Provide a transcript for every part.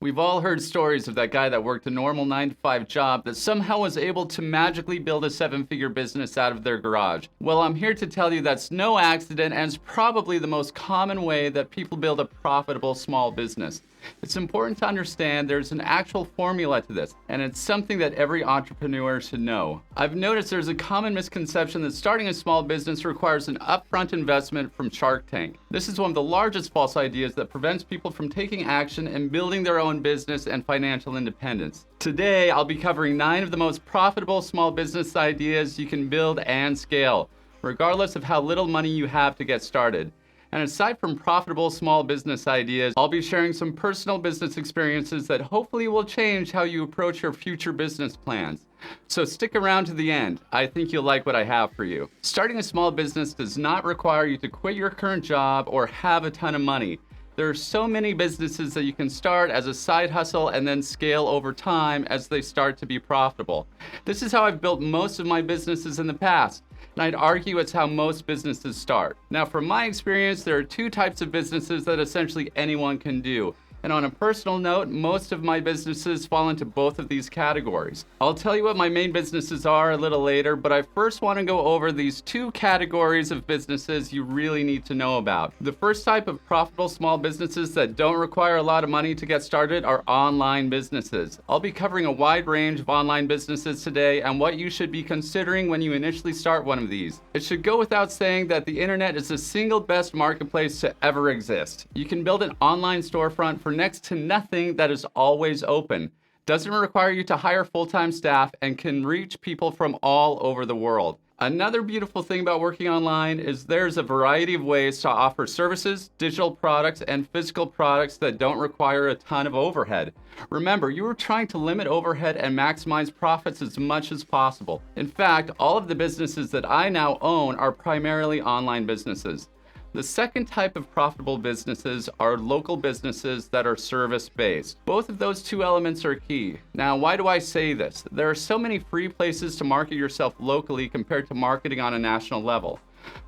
We've all heard stories of that guy that worked a normal 9-to-5 job that somehow was able to magically build a 7-figure business out of their garage. Well, I'm here to tell you that's no accident and it's probably the most common way that people build a profitable small business. It's important to understand there's an actual formula to this, and it's something that every entrepreneur should know. I've noticed there's a common misconception that starting a small business requires an upfront investment from Shark Tank. This is one of the largest false ideas that prevents people from taking action and building their own business and financial independence. Today, I'll be covering 9 of the most profitable small business ideas you can build and scale, regardless of how little money you have to get started. And aside from profitable small business ideas, I'll be sharing some personal business experiences that hopefully will change how you approach your future business plans. So stick around to the end. I think you'll like what I have for you. Starting a small business does not require you to quit your current job or have a ton of money. There are so many businesses that you can start as a side hustle and then scale over time as they start to be profitable. This is how I've built most of my businesses in the past. And I'd argue it's how most businesses start. Now, from my experience, there are 2 types of businesses that essentially anyone can do. And on a personal note, most of my businesses fall into both of these categories. I'll tell you what my main businesses are a little later, but I first want to go over these 2 categories of businesses you really need to know about. The first type of profitable small businesses that don't require a lot of money to get started are online businesses. I'll be covering a wide range of online businesses today and what you should be considering when you initially start one of these. It should go without saying that the internet is the single best marketplace to ever exist. You can build an online storefront for next to nothing that is always open, doesn't require you to hire full-time staff, and can reach people from all over the world. Another beautiful thing about working online is there's a variety of ways to offer services, digital products, and physical products that don't require a ton of overhead. Remember, you are trying to limit overhead and maximize profits as much as possible. In fact, all of the businesses that I now own are primarily online businesses. The second type of profitable businesses are local businesses that are service-based. Both of those 2 elements are key. Now, why do I say this? There are so many free places to market yourself locally compared to marketing on a national level.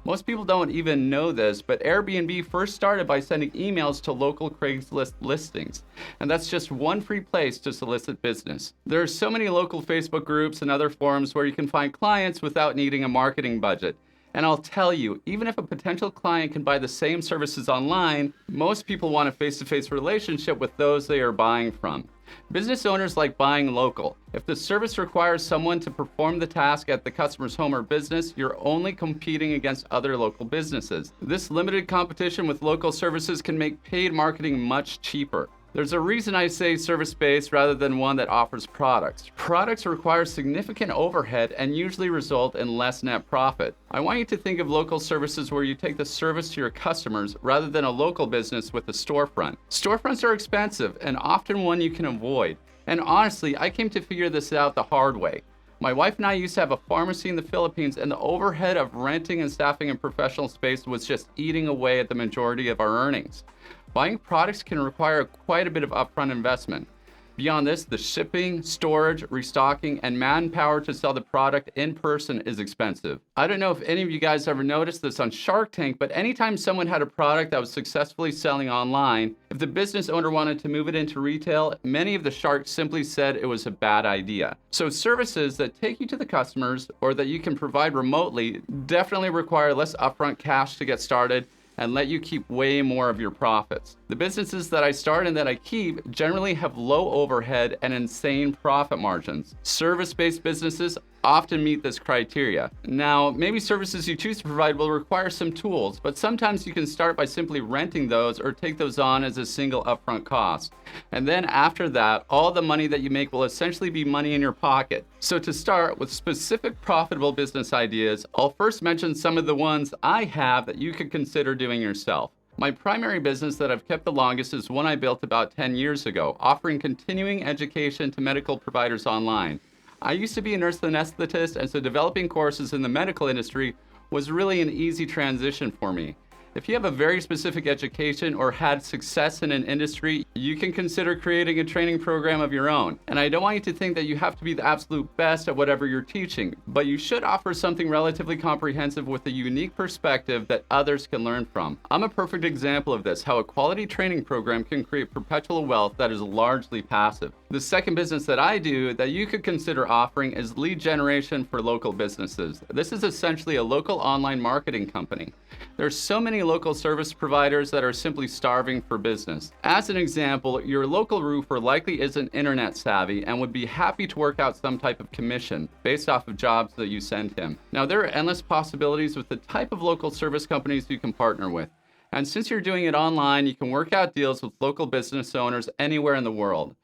Most people don't even know this, but Airbnb first started by sending emails to local Craigslist listings. And that's just one free place to solicit business. There are so many local Facebook groups and other forums where you can find clients without needing a marketing budget. And I'll tell you, even if a potential client can buy the same services online, most people want a face-to-face relationship with those they are buying from. Business owners like buying local. If the service requires someone to perform the task at the customer's home or business, you're only competing against other local businesses. This limited competition with local services can make paid marketing much cheaper. There's a reason I say service-based rather than one that offers products. Products require significant overhead and usually result in less net profit. I want you to think of local services where you take the service to your customers rather than a local business with a storefront. Storefronts are expensive and often one you can avoid. And honestly, I came to figure this out the hard way. My wife and I used to have a pharmacy in the Philippines, and the overhead of renting and staffing a professional space was just eating away at the majority of our earnings. Buying products can require quite a bit of upfront investment. Beyond this, the shipping, storage, restocking, and manpower to sell the product in person is expensive. I don't know if any of you guys ever noticed this on Shark Tank, but anytime someone had a product that was successfully selling online, if the business owner wanted to move it into retail, many of the sharks simply said it was a bad idea. So services that take you to the customers or that you can provide remotely definitely require less upfront cash to get started and let you keep way more of your profits. The businesses that I start and that I keep generally have low overhead and insane profit margins. Service-based businesses often meet this criteria. Now, maybe services you choose to provide will require some tools, but sometimes you can start by simply renting those or take those on as a single upfront cost. And then after that, all the money that you make will essentially be money in your pocket. So to start with specific profitable business ideas, I'll first mention some of the ones I have that you could consider doing yourself. My primary business that I've kept the longest is one I built about 10 years ago, offering continuing education to medical providers online. I used to be a nurse anesthetist, and so developing courses in the medical industry was really an easy transition for me. If you have a very specific education or had success in an industry, you can consider creating a training program of your own. And I don't want you to think that you have to be the absolute best at whatever you're teaching, but you should offer something relatively comprehensive with a unique perspective that others can learn from. I'm a perfect example of this, how a quality training program can create perpetual wealth that is largely passive. The second business that I do that you could consider offering is lead generation for local businesses. This is essentially a local online marketing company. There are so many local service providers that are simply starving for business. As an example, your local roofer likely isn't internet savvy and would be happy to work out some type of commission based off of jobs that you send him. Now, there are endless possibilities with the type of local service companies you can partner with. And since you're doing it online, you can work out deals with local business owners anywhere in the world.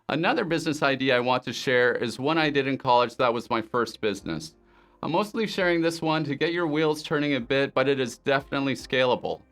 Another business idea I want to share is one I did in college that was my first business. I'm mostly sharing this one to get your wheels turning a bit, but it is definitely scalable.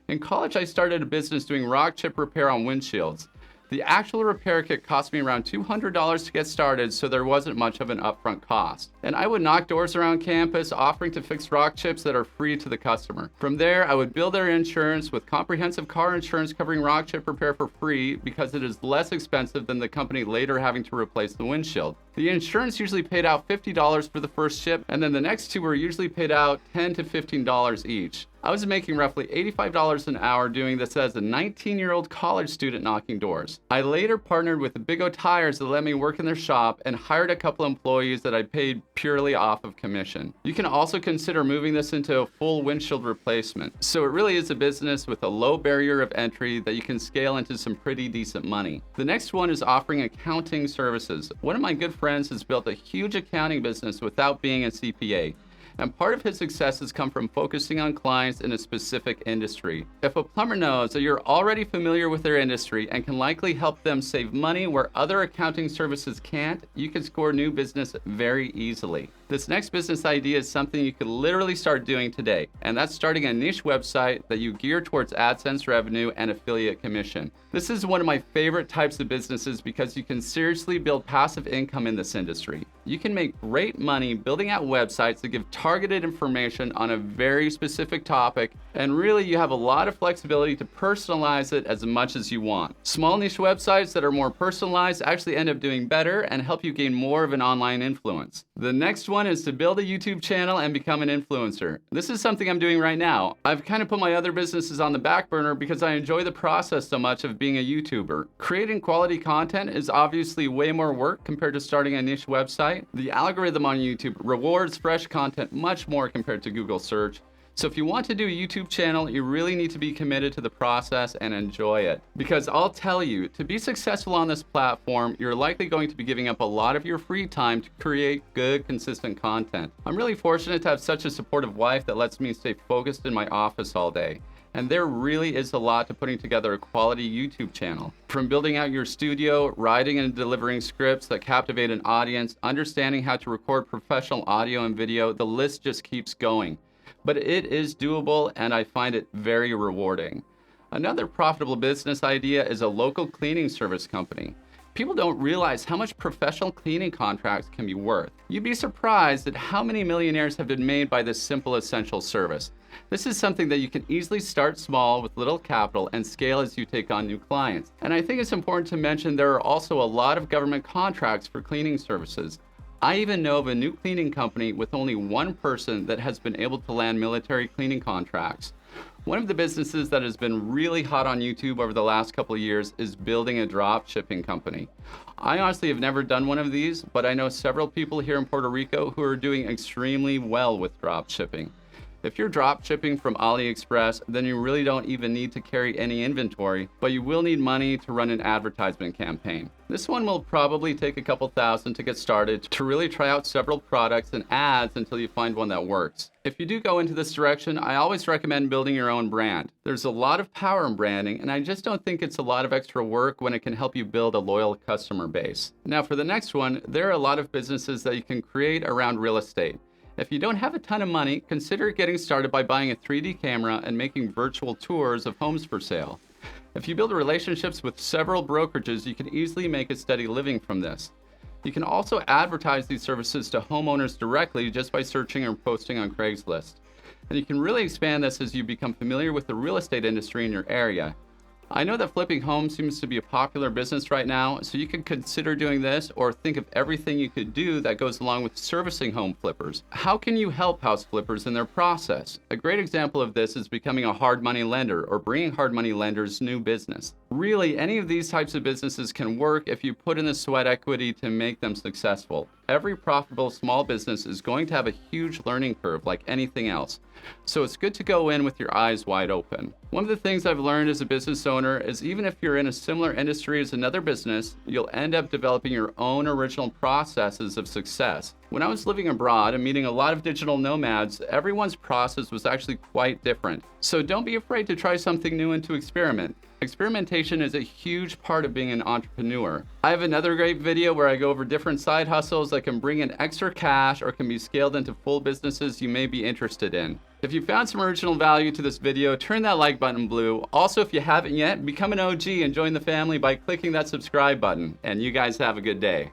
In college, I started a business doing rock chip repair on windshields. The actual repair kit cost me around $200 to get started, so there wasn't much of an upfront cost. And I would knock doors around campus offering to fix rock chips that are free to the customer. From there, I would bill their insurance with comprehensive car insurance covering rock chip repair for free because it is less expensive than the company later having to replace the windshield. The insurance usually paid out $50 for the first chip, and then the next two were usually paid out $10 to $15 each. I was making roughly $85 an hour doing this as a 19-year-old college student knocking doors. I later partnered with the Big O Tires that let me work in their shop and hired a couple employees that I paid purely off of commission. You can also consider moving this into a full windshield replacement. So it really is a business with a low barrier of entry that you can scale into some pretty decent money. The next one is offering accounting services. One of my good friends has built a huge accounting business without being a CPA. And part of his success has come from focusing on clients in a specific industry. If a plumber knows that you're already familiar with their industry and can likely help them save money where other accounting services can't, you can score new business very easily. This next business idea is something you could literally start doing today, and that's starting a niche website that you gear towards AdSense revenue and affiliate commission. This is one of my favorite types of businesses because you can seriously build passive income in this industry. You can make great money building out websites that give targeted information on a very specific topic, and really you have a lot of flexibility to personalize it as much as you want. Small niche websites that are more personalized actually end up doing better and help you gain more of an online influence. The next one is to build a YouTube channel and become an influencer. This is something I'm doing right now. I've kind of put my other businesses on the back burner because I enjoy the process so much of being a YouTuber. Creating quality content is obviously way more work compared to starting a niche website. The algorithm on YouTube rewards fresh content much more compared to Google search. So if you want to do a YouTube channel, you really need to be committed to the process and enjoy it. Because I'll tell you, to be successful on this platform, you're likely going to be giving up a lot of your free time to create good, consistent content. I'm really fortunate to have such a supportive wife that lets me stay focused in my office all day. And there really is a lot to putting together a quality YouTube channel. From building out your studio, writing and delivering scripts that captivate an audience, understanding how to record professional audio and video, the list just keeps going. But it is doable, and I find it very rewarding. Another profitable business idea is a local cleaning service company. People don't realize how much professional cleaning contracts can be worth. You'd be surprised at how many millionaires have been made by this simple essential service. This is something that you can easily start small with little capital and scale as you take on new clients. And I think it's important to mention there are also a lot of government contracts for cleaning services. I even know of a new cleaning company with only one person that has been able to land military cleaning contracts. One of the businesses that has been really hot on YouTube over the last couple of years is building a drop shipping company. I honestly have never done one of these, but I know several people here in Puerto Rico who are doing extremely well with drop shipping. If you're drop shipping from AliExpress, then you really don't even need to carry any inventory, but you will need money to run an advertisement campaign. This one will probably take a couple thousand to get started to really try out several products and ads until you find one that works. If you do go into this direction, I always recommend building your own brand. There's a lot of power in branding, and I just don't think it's a lot of extra work when it can help you build a loyal customer base. Now for the next one, there are a lot of businesses that you can create around real estate. If you don't have a ton of money, consider getting started by buying a 3D camera and making virtual tours of homes for sale. If you build relationships with several brokerages, you can easily make a steady living from this. You can also advertise these services to homeowners directly just by searching or posting on Craigslist. And you can really expand this as you become familiar with the real estate industry in your area. I know that flipping homes seems to be a popular business right now, so you could consider doing this or think of everything you could do that goes along with servicing home flippers. How can you help house flippers in their process? A great example of this is becoming a hard money lender or bringing hard money lenders new business. Really, any of these types of businesses can work if you put in the sweat equity to make them successful. Every profitable small business is going to have a huge learning curve like anything else. So it's good to go in with your eyes wide open. One of the things I've learned as a business owner is even if you're in a similar industry as another business, you'll end up developing your own original processes of success. When I was living abroad and meeting a lot of digital nomads, everyone's process was actually quite different. So don't be afraid to try something new and to experiment. Experimentation is a huge part of being an entrepreneur. I have another great video where I go over different side hustles that can bring in extra cash or can be scaled into full businesses you may be interested in. If you found some original value to this video, turn that like button blue. Also, if you haven't yet, become an OG and join the family by clicking that subscribe button. And you guys have a good day.